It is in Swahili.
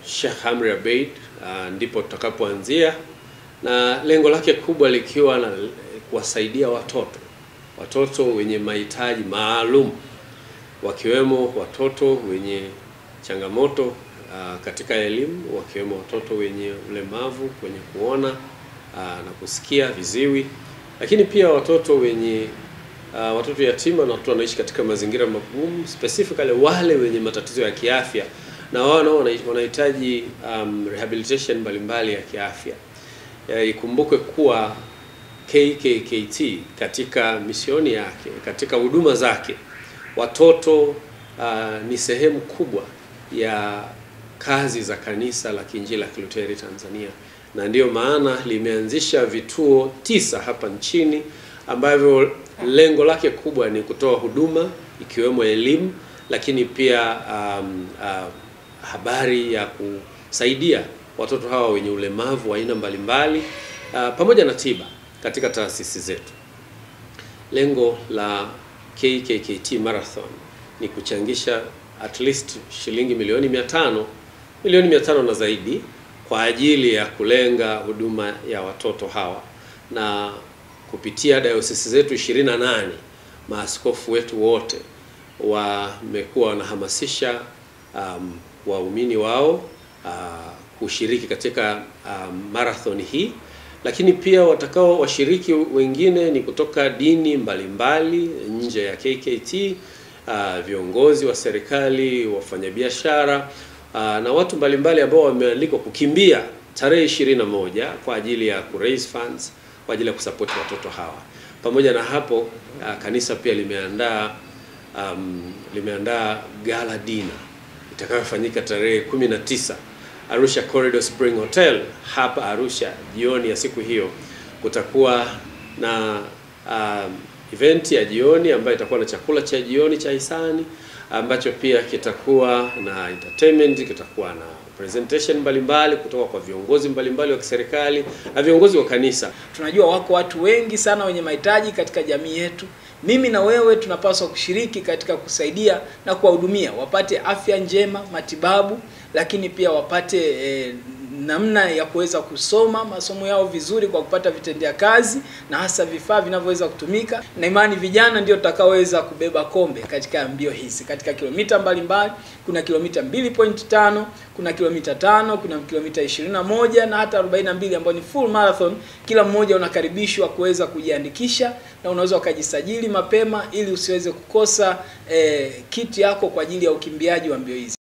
Sheikh Amri Abeid, ndipo tutakapoanzia, na lengo lake kubwa likiwa na kuwasaidia watoto wenye mahitaji maalum, wakiwemo watoto wenye changamoto katika elimu, wakiwemo watoto wenye ulemavu kwenye kuona na kusikia, viziwi, lakini pia watoto wenye watoto yatima na watu wanaishi katika mazingira magumu, specifically wale wenye matatizo ya kiafya na wao wanahitaji rehabilitation mbalimbali ya kiafya. Ikumbuke kuwa KKKT katika misioni yake, katika huduma zake, watoto ni sehemu kubwa ya kazi za Kanisa la Kiinjili la Kilutheri Tanzania, na ndiyo maana limeanzisha vituo 9 hapa nchini ambavyo lengo lake kubwa ni kutoa huduma ikiwemo elimu, lakini pia habari ya kusaidia watoto hawa wenye ulemavu wa aina mbalimbali, pamoja na tiba katika taasisi zetu. Lengo la KKKT Marathon ni kuchangisha at least shilingi milioni 500 na zaidi kwa ajili ya kulenga huduma ya watoto hawa, na kupitia dayosisi zetu 28 maaskofu wetu wote wamekuwa wanahamasisha waumini wao kushiriki katika marathon hii, lakini pia watakao washiriki wengine ni kutoka dini mbalimbali nje ya KKT, viongozi wa serikali, wafanyabiashara na watu mbalimbali ambao wamealikwa kukimbia tarehe 21 kwa ajili ya raise funds kwa ajili ya kusupport watoto hawa. Pamoja na hapo, kanisa pia limeandaa gala dinner itakayofanyika tarehe 19 Arusha Corridor Spring Hotel hapa Arusha. Jioni ya siku hiyo kutakuwa na event ya jioni ambayo itakuwa na chakula cha jioni cha hisani, ambacho pia kitakuwa na entertainment, kitakuwa na presentation mbalimbali kutoka kwa viongozi mbalimbali wa kiserikali na viongozi wa kanisa. Tunajua wako watu wengi sana wenye mahitaji katika jamii yetu. Mimi na wewe tunapaswa kushiriki katika kusaidia na kuwahudumia wapate afya njema, matibabu, lakini pia wapate namna ya kuweza kusoma masomo yao vizuri kwa kupata vitendea kazi na hasa vifaa vinavyoweza kutumika. Na imani vijana ndio tutakaoweza kubeba kombe katika mbio hizi. Katika kilomita mbalimbali, kuna kilomita 2.5, kuna kilomita 5, kuna kilomita 21 na hata 42 ambayo ni full marathon. Kila mmoja unakaribishwa kuweza kujiandikisha, na unaweza ukajisajili mapema ili usiweze kukosa kiti yako kwa ajili ya ukimbiaji wa mbio hizi.